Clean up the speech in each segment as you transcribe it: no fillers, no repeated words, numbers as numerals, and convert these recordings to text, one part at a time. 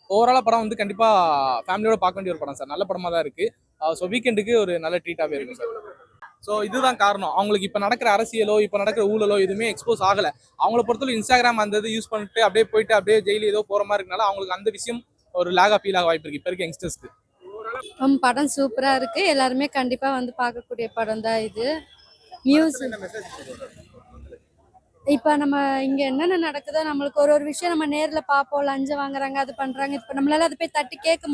ஓவராலா படம் வந்து கண்டிப்பா ஃபேமிலியோட பார்க்க வேண்டிய ஒரு படம் சார். நல்ல படமா தான் இருக்கு. ஸோ வீக்கெண்டுக்கு ஒரு நல்ல ட்ரீட்டாவே இருக்கும் சார். ஸோ இதுதான் காரணம். அவங்களுக்கு இப்ப நடக்கிற அரசியலோ, இப்ப நடக்கிற ஊழலோ எதுவுமே எக்ஸ்போஸ் ஆகல. அவங்கள பொறுத்தவரை இன்ஸ்டாகிராம் அந்த இது யூஸ் பண்ணிட்டு அப்படியே போயிட்டு அப்படியே ஜெயிலு ஏதோ போற மாதிரி இருக்கனால அவங்களுக்கு அந்த விஷயம் ஒரு லேகா ஃபீல் ஆக வாய்ப்பு இருக்கு இப்ப இருக்க யங்ஸ்டர்ஸ்க்கு. படம் சூப்பரா இருக்கு. எல்லாருமே கண்டிப்பா வந்து பார்க்கக்கூடிய படம் தான் இது. மியூசிக் இப்ப நம்ம இங்க என்னென்ன நடக்குதோ நம்மளுக்கு ஒரு ஒரு விஷயம் நம்ம நேர்ல பார்ப்போம். லஞ்சம் வாங்குறாங்க, அது பண்றாங்க. இப்ப நம்மளால அதை போய் தட்டி கேட்க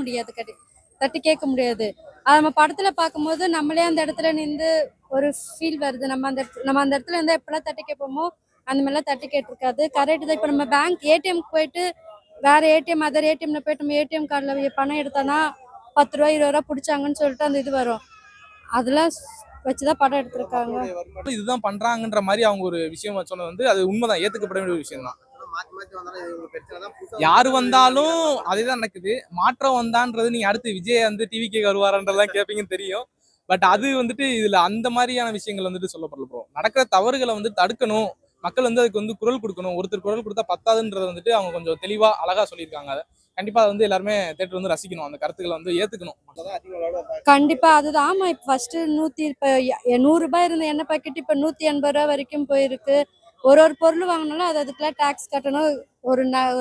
முடியாது. அது நம்ம படத்துல பார்க்கும்போது நம்மளே அந்த இடத்துல நின்று ஒரு ஃபீல் வருது. நம்ம அந்த இடத்துல இருந்தா எப்பெல்லாம் தட்டி கேட்போமோ அந்த மாதிரிலாம் தட்டி கேட்டிருக்காது. கரெக்ட் தான். இப்ப நம்ம பேங்க் ஏடிஎம்க்கு போயிட்டு வேற ஏடிஎம் அதர் ஏடிஎம்ல போயிட்டு நம்ம ஏடிஎம் கார்டில் பணம் எடுத்தோன்னா 10 ரூபா 20 ரூபா பிடிச்சாங்கன்னு சொல்லிட்டு அந்த இது வரும். அதெல்லாம் வச்சுதான் படம் எடுத்திருக்காங்க. இதுதான் பண்றாங்கன்ற மாதிரி அவங்க ஒரு விஷயம் சொன்னது வந்து அது உண்மைதான், ஏத்துக்கப்பட வேண்டிய ஒரு விஷயம் தான். யாரு வந்தாலும் அதேதான் நடக்குது. மாற்றம் வந்தான்றது நீங்க அடுத்து விஜய் வந்து டிவிக்கு வருவாரன்றதான் கேட்பீங்கன்னு தெரியும். பட் அது வந்துட்டு இதுல அந்த மாதிரியான விஷயங்கள் வந்துட்டு சொல்லப்படல ப்ரோ. நடக்கிற தவறுகளை வந்து தடுக்கணும், மக்கள் வந்து அதுக்கு வந்து குரல் கொடுக்கணும். ஒருத்தர் குரல் கொடுத்தா பத்தாதுன்றதை வந்துட்டு அவங்க கொஞ்சம் தெளிவா அழகா சொல்லியிருக்காங்க. அதை கண்டிப்பா அதை வந்து எல்லாருமே தேட்டர் வந்து ரசிக்கணும், அந்த கருத்துக்களை வந்து ஏத்துக்கணும். கண்டிப்பா அதுதான். ஆமா, இப்ப ஃபர்ஸ்ட் 100 ரூபாய் இருந்த எண்ணெய் பாக்கெட் இப்ப 180 ரூபாய் வரைக்கும் போயிருக்கு. ஒரு ஒரு பொருள் வாங்கினாலும் அதுக்கெல்லாம் டாக்ஸ் கட்டணும்.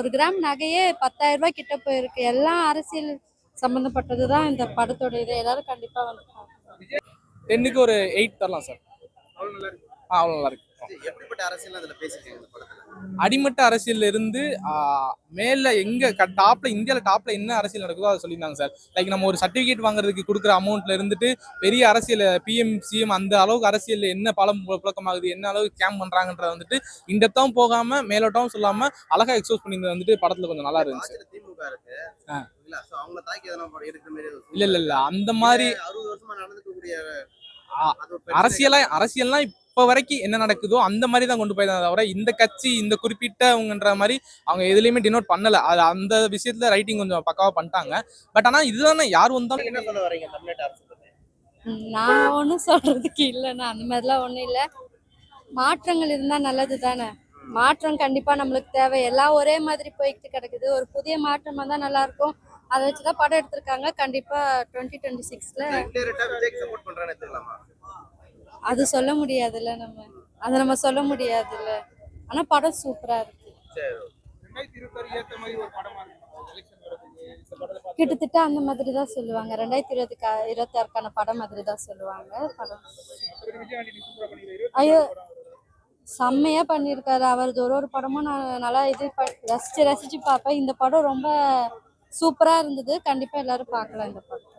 ஒரு கிராம் நகையே 10,000 ரூபாய் கிட்ட போயிருக்கு. எல்லாம் அரசியல் சம்பந்தப்பட்டதுதான் இந்த படத்தோட இது. எல்லாரும் கண்டிப்பா வந்து பார்க்கணும். 10க்கு ஒரு 8 தரலாம் சார். அவ்வளவு நல்லா இருக்கு. எப்படிப்பட்ட அரசியல் அதுல பேசிருக்கீங்க இந்த படத்துல? அடிமட்ட அரசியல்ல இருந்து மேல எங்க டாப்ல இந்தியால டாப்ல என்ன அரசியல் நடக்குதோ அதை சொல்லியிருந்தாங்க சார். லைக் நம்ம ஒரு சர்டிபிகேட் வாங்குறதுக்கு கொடுக்குற அமௌண்ட்ல இருந்துட்டு பெரிய அரசியல் பிஎம் சிஎம் அந்த அளவுக்கு அரசியல் என்ன பலம் புழக்கமாகுது, என்ன அளவுக்கு கேம் பண்றாங்கன்றத வந்துட்டு இண்டப்தான் போகாம மேலோட்டம் சொல்லாம அழகா எக்ஸ்போஸ் பண்ணியிருந்தது வந்துட்டு படத்துல கொஞ்சம் நல்லா இருந்துச்சு. திமுக இருக்கு. அவங்க தாக்கி எதனா இருக்கிற மாதிரி இல்ல அந்த மாதிரி 60 வருஷமா நடந்துக்கக்கூடிய அரசியல்லாம் இப்ப வரைக்கும் என்ன நடக்குதோ அந்த மாதிரி தான் கொண்டு போய் தவிர இந்த கட்சி இந்த குறிப்பிட்டவங்கன்ற மாதிரி அவங்க எதுலையுமே டினோட் பண்ணல. அது அந்த விஷயத்துல ரைட்டிங் கொஞ்சம் பக்காவா பண்ணிட்டாங்க. பட் ஆனா இதுதானே யார் வந்தாலும் என்ன சொல்ல வரீங்க தமிழ்நாட்டு அரசு பத்தி? நான் ஒன்றும் சொல்றதுக்கு இல்லைண்ணா, அந்த மாதிரிலாம் ஒன்றும் இல்லை. மாற்றங்கள் இருந்தா நல்லது தானே. மாற்றம் கண்டிப்பா நம்மளுக்கு தேவை. எல்லாம் ஒரே மாதிரி போய்கிட்டு கிடக்குது. ஒரு புதிய மாற்றம் வந்தா நல்லா இருக்கும். அதை வச்சுதான் படம் எடுத்திருக்காங்க. கண்டிப்பா 2026ல அது சொல்ல முடியாதுல்ல. நம்ம சொல்ல முடியாதுல்ல. ஆனா படம் சூப்பரா இருக்கு. கிட்டத்தட்ட அந்த மாதிரி தான் சொல்லுவாங்க. 2026க்கான படம் மாதிரி தான் சொல்லுவாங்க. படம் ஐயோ செம்மையா பண்ணியிருக்காரு. அவரது ஒரு படமும் நான் நல்லா ரசிச்சு பார்ப்பேன். இந்த படம் ரொம்ப சூப்பரா இருந்தது. கண்டிப்பா எல்லாரும் பார்க்கலாம் இந்த படம்.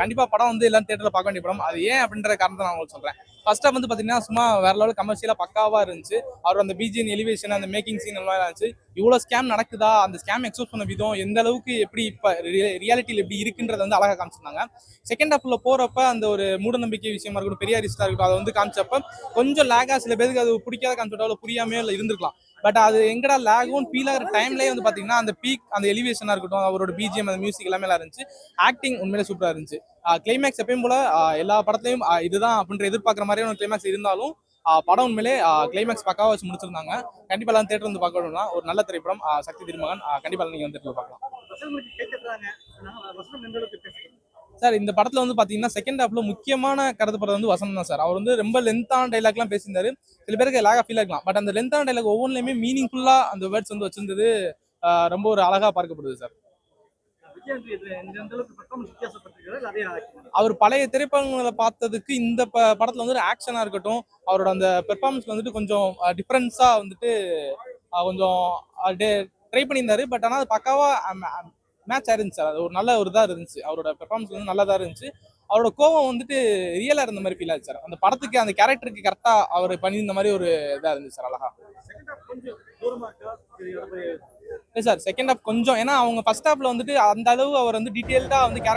கண்டிப்பா படம் வந்து எல்லாரும் தியேட்டர்ல பார்க்க வேண்டிய படம். அது ஏன் அப்படின்ற காரணத்தை நான் உங்களுக்கு சொல்றேன். ஃபர்ஸ்ட் வந்து பாத்தீங்கன்னா சும்மா வேற லெவல் கமர்ஷியலா பக்காவா இருந்துச்சு. அவர் அந்த பிஜிஎன் எலிவேஷன் அந்த மேக்கிங் சீன் எல்லாம் இருந்துச்சு. இவ்வளவு ஸ்கேம் நடக்குதா, அந்த ஸ்கேம் எக்ஸ்போஸ் பண்ண விதம் எந்த அளவுக்கு எப்படி இப்ப ரியாலிட்டியில எப்படி இருக்குன்றத வந்து அழகா காமிச்சிருந்தாங்க. செகண்ட் ஹாஃப்ல போறப்ப அந்த ஒரு மூட நம்பிக்கை விஷயமா இருக்கட்டும், பெரியாரிஸ்டா இருக்கட்டும், அதை வந்து காமிச்சப்ப கொஞ்சம் லேகா சில பேருக்கு அது பிடிக்காத காமிச்சிட்டாலும் புரியாமே இருந்திருக்கலாம். பட் அது எங்கடா லேகும் ஃபீல் ஆகிற டைம்லேயே வந்து பார்த்தீங்கன்னா அந்த பீக் அந்த எலிவேஷனாக இருக்கட்டும், அவரோட பிஜிஎம் அந்த மியூசிக் எல்லாமே நல்லா இருந்துச்சு. ஆக்டிங் உண்மையிலே சூப்பராக இருந்துச்சு. கிளைமேக்ஸ் எப்பயும் போல எல்லா படத்துலையும் இதுதான் அப்படின்ற எதிர்பார்க்குற மாதிரியான ஒரு கிளைமேக்ஸ் இருந்தாலும் படம் உண்மையிலே கிளைமேக்ஸ் பக்காவாக வச்சு முடிச்சிருந்தாங்க. கண்டிப்பாக எல்லாம் தேட்டர் வந்து பார்க்கணும்னா ஒரு நல்ல திரைப்படம் சக்தி திருமகன். கண்டிப்பாக நீங்கள் வந்து தேட்டரில் பார்க்கலாம் சார். இந்த படத்துல வந்து பாத்தீங்கன்னா செகண்ட் ஹாஃப்ல முக்கியமான கருத்து படம் வந்து வசனம் தான் சார். அவர் வந்து ரொம்ப லென்த்தான டைலாக்லாம் பேசியிருந்தாரு. சில பேருக்கு லேகா ஃபீல் ஆகலாம். பட் அந்த லென்த்தான டைலாக் ஒவ்வொன்றுலையுமே மீனிங்ஃபுல்லா அந்த வேர்ட்ஸ் வந்து வச்சிருந்தது ரொம்ப ஒரு அழகா பார்க்கப்படுது சார். அவர் பழைய திரைப்படங்களை பார்த்ததுக்கு இந்த படத்துல வந்து ஆக்ஷனா இருக்கட்டும், அவரோட அந்த பெர்ஃபார்மன்ஸ்ல வந்துட்டு கொஞ்சம் டிஃபரன்ஸா வந்துட்டு கொஞ்சம் ட்ரை பண்ணியிருந்தாரு. பட் ஆனால் அது பக்காவா மேட்ச் ஆயிருந்துச்சு சார். அது ஒரு நல்ல ஒரு இதாக இருந்துச்சு. அவரோட பெர்ஃபார்மன்ஸ் வந்து நல்லதாக இருந்துச்சு. அவரோட கோவம் வந்துட்டு ரியலா இருந்த மாதிரி ஃபீல் ஆச்சு சார். அந்த படத்துக்கு அந்த கேரக்டருக்கு கரெக்டா அவர் பண்ணியிருந்த மாதிரி ஒரு இதா இருந்துச்சு சார். அழகா இல்லை சார், செகண்ட் ஹாஃப் கொஞ்சம் ஏன்னா அவங்க ஃபர்ஸ்ட் ஹாஃப்ல வந்துட்டு அந்த அளவு அவர் வந்து டீட்டெயில்டா வந்து கேரக்டர்